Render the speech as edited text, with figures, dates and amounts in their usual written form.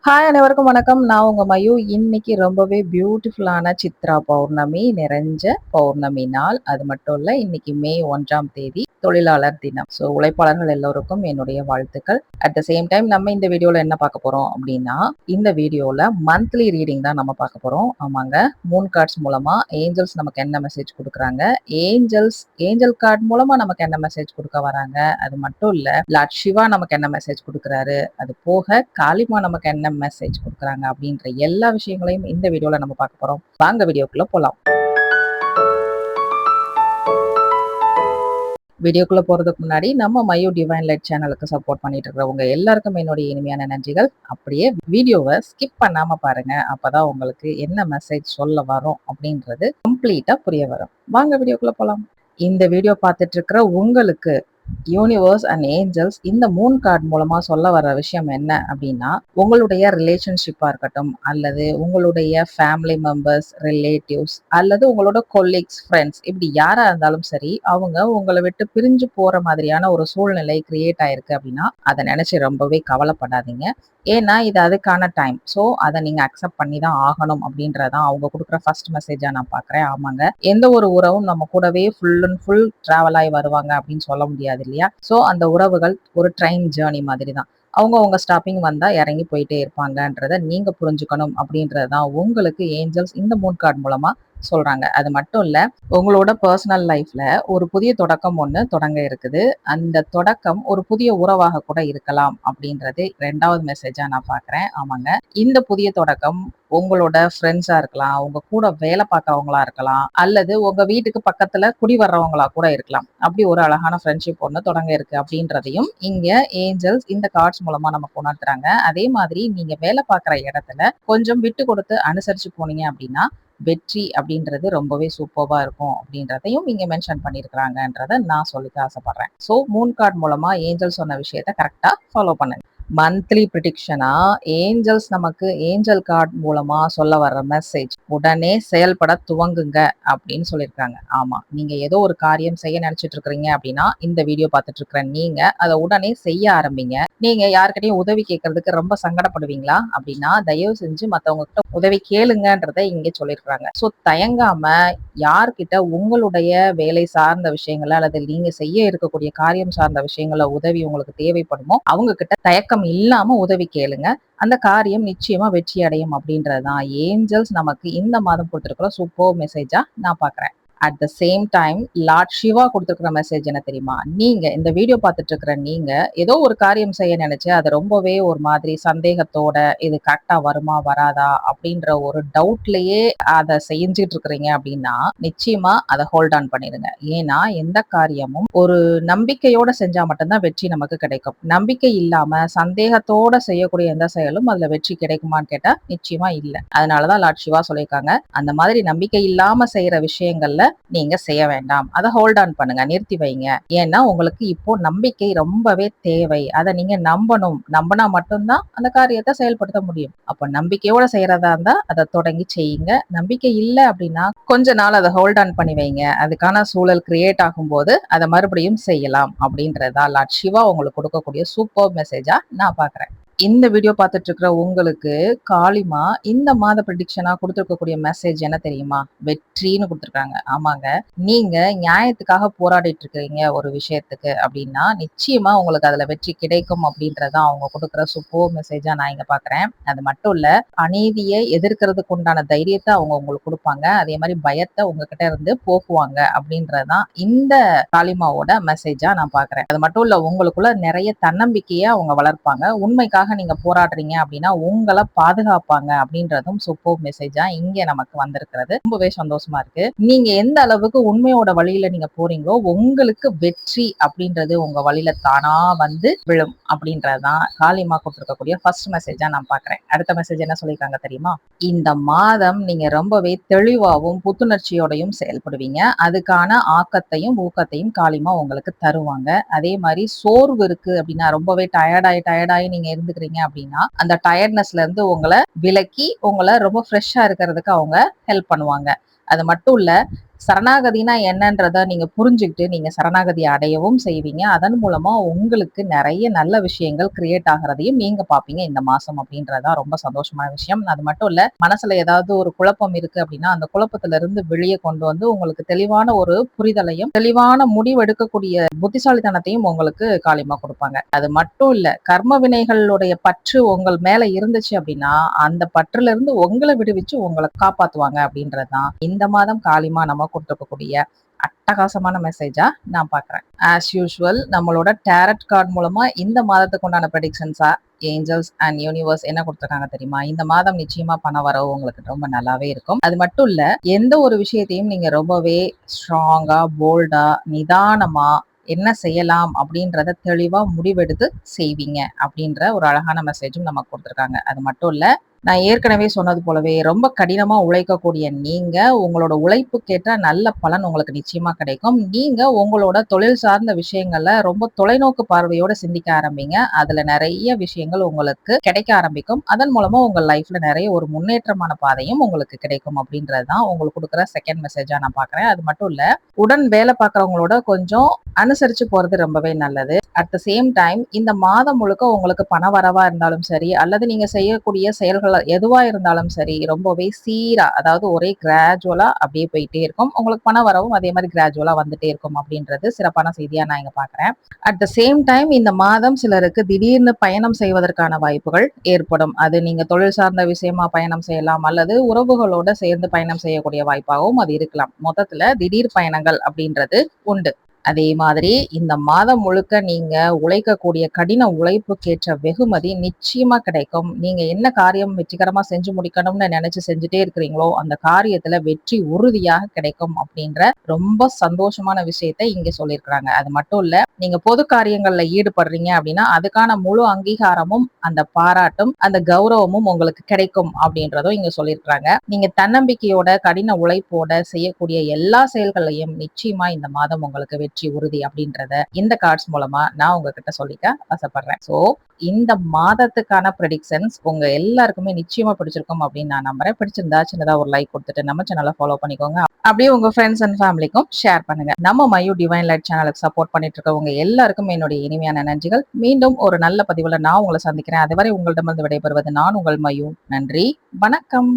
Hi அனைவருக்கும் வணக்கம். நான் உங்க மயூ. இன்னைக்கு ரொம்பவே பியூட்டிஃபுல்லான சித்ரா பௌர்ணமி நிறைஞ்ச பௌர்ணமி நாள். அது மட்டும் இல்ல, இன்னைக்கு மே 1ஆம் தேதி தொழிலாளர் தினம். ஸோ உழைப்பாளர்கள் எல்லோருக்கும் என்னுடைய வாழ்த்துக்கள். அட் த சேம் டைம் நம்ம இந்த வீடியோல என்ன பார்க்க போறோம் அப்படின்னா, இந்த வீடியோல மந்த்லி ரீடிங் தான் நம்ம பார்க்க போறோம். ஆமாங்க, மூன் கார்ட்ஸ் மூலமா ஏஞ்சல்ஸ் நமக்கு என்ன மெசேஜ் கொடுக்குறாங்க, ஏஞ்சல் கார்டு மூலமா நமக்கு என்ன மெசேஜ் கொடுக்க வராங்க, அது மட்டும் இல்ல லார்ட் சிவா நமக்கு என்ன மெசேஜ் கொடுக்குறாரு, அது போக காளிமா நமக்கு என்ன மெசேஜ் கொடுக்குறாங்க அப்படின்ற எல்லா விஷயங்களையும் இந்த வீடியோல நம்ம பார்க்க போறோம். வாங்க வீடியோக்குள்ள போலாம். வீடியோக்குள்ள போறதுக்கு முன்னாடி நம்ம மயூ டிவைன் லைட் சேனலுக்கு சப்போர்ட் பண்ணிட்டு இருக்கிறவங்க எல்லாருக்கும் என்னுடைய இனிமையான நன்றிகள். அப்படியே வீடியோவை ஸ்கிப் பண்ணாம பாருங்க. அப்பதான் உங்களுக்கு என்ன மெசேஜ் சொல்ல வரோம் அப்படின்றது கம்ப்ளீட்டா புரிய வரும். வாங்க வீடியோக்குள்ள போலாம். இந்த வீடியோ பார்த்துட்டு இருக்கிற உங்களுக்கு யூனிவர்ஸ் அண்ட் ஏஞ்சல்ஸ் இந்த மூன் கார்டு மூலமா சொல்ல வர விஷயம் என்ன அப்படின்னா, உங்களுடைய ரிலேஷன்ஷிப்பா இருக்கட்டும், அல்லது உங்களுடைய ஃபேமிலி மெம்பர்ஸ், ரிலேட்டிவ்ஸ், அல்லது உங்களோட கொலீக்ஸ், ஃப்ரெண்ட்ஸ், இப்படி யாரா இருந்தாலும் சரி, அவங்க உங்களை விட்டு பிரிஞ்சு போற மாதிரியான ஒரு சூழ்நிலை கிரியேட் ஆயிருக்கு அப்படின்னா, அதை நினைச்சு ரொம்பவே கவலைப்படாதீங்க. ஏன்னா இது அதுக்கான டைம். ஸோ அதை நீங்க அக்செப்ட் பண்ணி தான் ஆகணும் அப்படின்றதான் அவங்க கொடுக்குற ஃபர்ஸ்ட் மெசேஜா நான் பார்க்குறேன். ஆமாங்க, எந்த ஒரு உறவும் நம்ம கூடவே ஃபுல் அண்ட் ஃபுல் டிராவல் ஆகி வருவாங்க அப்படின்னு சொல்ல முடியாது இல்லையா? ஸோ அந்த உறவுகள் ஒரு ட்ரெயின் ஜேர்னி மாதிரி தான். அவங்க ஸ்டாப்பிங் வந்தா இறங்கி போயிட்டே இருப்பாங்கன்றத நீங்க புரிஞ்சுக்கணும் அப்படின்றதுதான் உங்களுக்கு ஏஞ்சல்ஸ் இந்த மூன் கார்டு மூலமா சொல்றாங்க. அது மட்டும் இல்ல, உங்களோட பர்சனல் லைஃப்ல ஒரு புதிய தொடக்கம் ஒண்ணு தொடங்க இருக்குது. அந்த தொடக்கம் ஒரு புதிய உறவாக கூட இருக்கலாம் அப்படின்றது 2வது மெசேஜா நான் பார்க்கிறேன். ஆமாங்க, இந்த புதிய தொடக்கம் உங்களோட ஃப்ரெண்ட்ஸா இருக்கலாம், உங்க கூட வேலை பார்க்கறவங்களா இருக்கலாம், அல்லது உங்க வீட்டுக்கு பக்கத்துல குடி வர்றவங்களா கூட இருக்கலாம். அப்படி ஒரு அழகான ஃப்ரெண்ட்ஷிப் ஒண்ணு தொடங்க இருக்கு அப்படின்றதையும் இங்க ஏஞ்சல்ஸ் இந்த கார்ட்ஸ் மூலமா நமக்கு உணர்த்துறாங்க. அதே மாதிரி நீங்க வேலை பார்க்குற இடத்துல கொஞ்சம் விட்டு கொடுத்து அனுசரிச்சு போனீங்க அப்படின்னா வெற்றி அப்படின்றது ரொம்பவே சூப்பர்வா இருக்கும் அப்படின்றதையும் இங்க மென்ஷன் பண்ணியிருக்கிறாங்கன்றத நான் சொல்லிக்க ஆசைப்படுறேன். ஸோ மூன் கார்டு மூலமா ஏஞ்சல் சொன்ன விஷயத்த கரெக்டா ஃபாலோ பண்ணுங்க. மந்த்லி ப்ரிடிக்ஷனா ஏஞ்சல்ஸ் நமக்கு ஏஞ்சல் கார்டு மூலமா சொல்ல வர்ற மெசேஜ், உடனே செயல்பட துவங்குங்க அப்படின்னு சொல்லியிருக்காங்க. ஆமா, நீங்க ஏதோ ஒரு காரியம் செய்ய நினைச்சிட்டு இருக்கிறீங்க அப்படின்னா இந்த வீடியோ பார்த்துட்டு இருக்கிற நீங்க அதை உடனே செய்ய ஆரம்பிங்க. நீங்க யாருக்கிட்டையும் உதவி கேட்கறதுக்கு ரொம்ப சங்கடப்படுவீங்களா அப்படின்னா தயவு செஞ்சு மத்தவங்க கிட்ட உதவி கேளுங்கன்றதை இங்க சொல்லியிருக்காங்க. ஸோ தயங்காம யார்கிட்ட உங்களுடைய வேலை சார்ந்த விஷயங்களை அல்லது நீங்க செய்ய இருக்கக்கூடிய காரியம் சார்ந்த விஷயங்கள உதவி உங்களுக்கு தேவைப்படுமோ அவங்க கிட்ட தயக்கம் இல்லாம உதவி கேளுங்க. அந்த காரியம் நிச்சயமா வெற்றி அடையும் அப்படின்றதுதான் ஏஞ்சல்ஸ் நமக்கு இந்த மாதம் கொடுத்திருக்கிற சூப்பர் மெசேஜா நான் பாக்குறேன். At the same time Lord Shiva கொடுத்துருக்கிற மெசேஜ் என்ன தெரியுமா? நீங்க இந்த வீடியோ பார்த்துட்டு இருக்கிற நீங்க ஏதோ ஒரு காரியம் செய்ய நினைச்சு அதை ரொம்பவே ஒரு மாதிரி சந்தேகத்தோட இது கரெக்டா வருமா வராதா அப்படின்ற ஒரு டவுட்லயே அதை செஞ்சுட்டு இருக்கிறீங்க அப்படின்னா நிச்சயமா அதை ஹோல்ட் ஆன் பண்ணிடுங்க. ஏன்னா எந்த காரியமும் ஒரு நம்பிக்கையோட செஞ்சா மட்டும்தான் வெற்றி நமக்கு கிடைக்கும். நம்பிக்கை இல்லாம சந்தேகத்தோட செய்யக்கூடிய எந்த செயலும் அதுல வெற்றி கிடைக்குமான்னு கேட்டா நிச்சயமா இல்ல. அதனாலதான் லார்ட் சிவா சொல்லியிருக்காங்க, அந்த மாதிரி நம்பிக்கை இல்லாம செய்யற விஷயங்கள்ல நீங்க செய்ய வேண்டாம், அதை ஹோல்ட் ஆன் பண்ணுங்க, நிறுத்தி வைங்க. ஏன்னா உங்களுக்கு இப்போ நம்பிக்கை ரொம்பவே தேவை. அதை நீங்க நம்பணும். நம்பினா மட்டும்தான் அந்த காரியத்தை செயல்படுத்த முடியும். அப்ப நம்பிக்கையோட செய்யறதா இருந்தா அதை தொடங்கி செய்யுங்க. நம்பிக்கை இல்லை அப்படின்னா கொஞ்ச நாள் அதை ஹோல்ட் ஆன் பண்ணி வைங்க. அதுக்கான சூழல் கிரியேட் ஆகும்போது அதை மறுபடியும் செய்யலாம் அப்படின்றதா லார்ட் சிவா உங்களுக்கு கொடுக்கக்கூடிய சூப்பர் மெசேஜா நான் பாக்குறேன். இந்த வீடியோ பார்த்துட்டு இருக்கிற உங்களுக்கு காளிமா இந்த மாத ப்ரெடிக்ஷனா கொடுத்துருக்கக்கூடிய மெசேஜ் என்ன தெரியுமா? வெற்றின்னு கொடுத்துருக்காங்க. ஆமாங்க, நீங்க நியாயத்துக்காக போராடிட்டு இருக்கிறீங்க ஒரு விஷயத்துக்கு அப்படின்னா நிச்சயமா உங்களுக்கு அதுல வெற்றி கிடைக்கும் அப்படின்றதான் அவங்க கொடுக்குற சூப்பர் மெசேஜா நான் இங்க பாக்குறேன். அது மட்டும் இல்ல, அநீதியை எதிர்க்கிறதுக்கு உண்டான தைரியத்தை அவங்க உங்களுக்கு கொடுப்பாங்க. அதே மாதிரி பயத்தை உங்ககிட்ட இருந்து போக்குவாங்க அப்படின்றதான் இந்த காளிமாவோட மெசேஜா நான் பாக்குறேன். அது மட்டும் இல்ல, உங்களுக்குள்ள நிறைய தன்னம்பிக்கையை அவங்க வளர்ப்பாங்க. உண்மைக்காக நீங்க போராடுறீங்க அப்படின்னா உங்களை பாதுகாப்பாங்க அப்படின்றதும் சூப்பர் மெசேஜா இங்க நமக்கு வந்திருக்கிறது. ரொம்பவே சந்தோஷமா இருக்கு. நீங்க எந்த அளவுக்கு உண்மையோட வழியில நீங்க போறீங்களோ உங்களுக்கு வெற்றி அப்படின்றது உங்க வழியில தானா வந்து விழும் அப்படின்றதுதான் காளிமா கொடுத்திருக்கக்கூடிய ஃபர்ஸ்ட் மெசேஜா நான் பாக்குறேன். அடுத்த மெசேஜ் என்ன சொல்லியிருக்காங்க தெரியுமா? இந்த மாதம் நீங்க ரொம்பவே தெளிவாகவும் புத்துணர்ச்சியோடையும் செயல்படுவீங்க. அதுக்கான ஆக்கத்தையும் ஊக்கத்தையும் காளிமா உங்களுக்கு தருவாங்க. அதே மாதிரி சோர்வு இருக்கு அப்படின்னா, ரொம்பவே டயர்டாயி நீங்க இருந்துக்கிறீங்க அப்படின்னா அந்த டயர்ட்னஸ்ல இருந்து உங்களை விலக்கி உங்களை ரொம்ப ஃப்ரெஷ்ஷா இருக்கிறதுக்கு அவங்க ஹெல்ப் பண்ணுவாங்க. அது மட்டும் இல்ல, சரணாகதினா என்னன்றத நீங்க புரிஞ்சுக்கிட்டு நீங்க சரணாகதி அடையவும் செய்வீங்க. அதன் மூலமா உங்களுக்கு நெறைய நல்ல விஷயங்கள் கிரியேட் ஆகுறதையும் நீங்க பார்ப்பீங்க இந்த மாசம் அப்படின்றது தான் ரொம்ப சந்தோஷமான விஷயம். அது மட்டும் இல்ல, மனசுல ஏதாவது ஒரு குழப்பம் இருக்கு அப்படின்னா, அந்த குழப்பத்துல இருந்து வெளிய கொண்டு வந்து உங்களுக்கு தெளிவான ஒரு புரிதலையும், தெளிவான முடிவு எடுக்கக்கூடிய புத்திசாலித்தனத்தையும் உங்களுக்கு காளியம்மா குடுப்பாங்க. அது மட்டும் இல்ல, கர்ம வினைகளுடைய பற்று உங்கள் மேல இருந்துச்சு அப்படின்னா, அந்த பற்றுல இருந்து உங்கள விடுவிச்சு உங்கள காப்பாத்துவாங்க அப்படின்றது தான் இந்த மாதம் காளியம்மா நம்ம குடுத்துருக்கக்கூடிய அட்டகாசமான மெசேஜா நான் பார்க்குறேன். ஆஸ் யூசுவல் நம்மளோட டாரட் கார்ட் மூலமா இந்த மாதத்துக்கு உண்டான ப்ரெடிக்ஷன்ஸா ஏஞ்சல்ஸ் அண்ட் யூனிவர்ஸ் என்ன குடுத்துருக்காங்க தெரியுமா? இந்த மாதம் நிச்சயமா பண வரவு உங்களுக்கு ரொம்ப நல்லாவே இருக்கும். அது மட்டும் இல்ல, எந்த ஒரு விஷயத்தையும் நீங்க ரொம்பவே ஸ்ட்ராங்கா, போல்டா, நிதானமா என்ன செய்யலாம் அப்படின்றத தெளிவா முடிவெடுத்து செய்வீங்க அப்படின்ற ஒரு அழகான மெசேஜும் நமக்கு குடுத்துருக்காங்க. அது மட்டும் இல்ல, நான் ஏற்கனவே சொன்னது போலவே ரொம்ப கடினமா உழைக்கக்கூடிய நீங்க, உங்களோட உழைப்புக்கேற்ற நல்ல பலன் உங்களுக்கு நிச்சயமா கிடைக்கும். நீங்க உங்களோட தொழில் சார்ந்த விஷயங்கள்ல ரொம்ப தொலைநோக்கு பார்வையோட சிந்திக்க ஆரம்பிங்க. அதுல நெறைய விஷயங்கள் உங்களுக்கு கிடைக்க ஆரம்பிக்கும். அதன் மூலமா உங்க லைஃப்ல நெறைய ஒரு முன்னேற்றமான பாதையும் உங்களுக்கு கிடைக்கும் அப்படின்றது தான் உங்களுக்கு குடுக்குற செகண்ட் மெசேஜா நான் பார்க்குறேன். அது மட்டும் இல்ல, உடன் வேலை பார்க்குறவங்களோட கொஞ்சம் அனுசரிச்சு போறது ரொம்பவே நல்லது. அட் த சேம் டைம் இந்த மாதம் முழுக்க உங்களுக்கு பண வரவா இருந்தாலும் சரி, அல்லது நீங்க செய்யக்கூடிய செயல்கள் எதுவா இருந்தாலும் சரி, ரொம்பவே சீரா, அதாவது ஒரே கிராஜுவலா அப்படியே போயிட்டே இருக்கும். உங்களுக்கு பண வரவும் அதே மாரி கிராஜுவலா வந்துட்டே இருக்கும் அப்படின்றது சிறப்பான செய்தியா நான் இங்க பார்க்குறேன். அட் த சேம் டைம் இந்த மாதம் சிலருக்கு திடீர்னு பயணம் செய்வதற்கான வாய்ப்புகள் ஏற்படும். அது நீங்க தொழில் சார்ந்த விஷயமா பயணம் செய்யலாம், அல்லது உறவுகளோட சேர்ந்து பயணம் செய்யக்கூடிய வாய்ப்பாகவும் அது இருக்கலாம். மொத்தத்துல திடீர் பயணங்கள் அப்படின்றது உண்டு. அதே மாதிரி இந்த மாதம் முழுக்க நீங்க உழைக்கக்கூடிய கடின உழைப்புக்கேற்ற வெகுமதி நிச்சயமா கிடைக்கும். நீங்க என்ன காரியம் வெற்றிகரமா செஞ்சு முடிக்கணும்னு நினைச்சு செஞ்சுட்டே இருக்கிறீங்களோ, அந்த காரியத்துல வெற்றி உறுதியாக கிடைக்கும் அப்படின்ற ரொம்ப சந்தோஷமான விஷயத்த இங்க சொல்லியிருக்கிறாங்க. அது மட்டும் இல்ல, நீங்க பொது காரியங்கள்ல ஈடுபடுறீங்க அப்படின்னா, அதுக்கான முழு அங்கீகாரமும், அந்த பாராட்டும், அந்த கௌரவமும் உங்களுக்கு கிடைக்கும் அப்படின்றதும் இங்க சொல்லியிருக்கிறாங்க. நீங்க தன்னம்பிக்கையோட, கடின உழைப்போட செய்யக்கூடிய எல்லா செயல்களையும் நிச்சயமா இந்த மாதம் உங்களுக்கு வெற்றி உறுதி அப்படின்றத இந்த கார்ட்ஸ் மூலமா நான் உங்ககிட்ட சொல்லிக்க ஆசைப்படுறேன். சோ இந்த மாதத்துக்கான ப்ரெடிக்ஷன்ஸ் உங்க எல்லாருக்குமே நிச்சயமா பிடிச்சிருக்கும் அப்படின்னு நான் நம்புறேன். பிடிச்சிருந்தா சின்னதா ஒரு லைக் கொடுத்துட்டு நம்ம சேனலை ஃபாலோ பண்ணிக்கோங்க. அப்படியே உங்க ஃப்ரெண்ட்ஸ் அண்ட் ஃபேமிலிக்கும் ஷேர் பண்ணுங்க. நம்ம மயூ டிவைன் லைட் சேனலுக்கு சப்போர்ட் பண்ணிட்டு இருக்கவங்க எல்லாருக்கும் என்னுடைய இனிமையான நன்றிகள். மீண்டும் ஒரு நல்ல பதிவுல நான் உங்களை சந்திக்கிறேன். அதுவரை உங்களிடமிருந்து விடைபெறுவது நான் உங்கள் மயூ. நன்றி, வணக்கம்.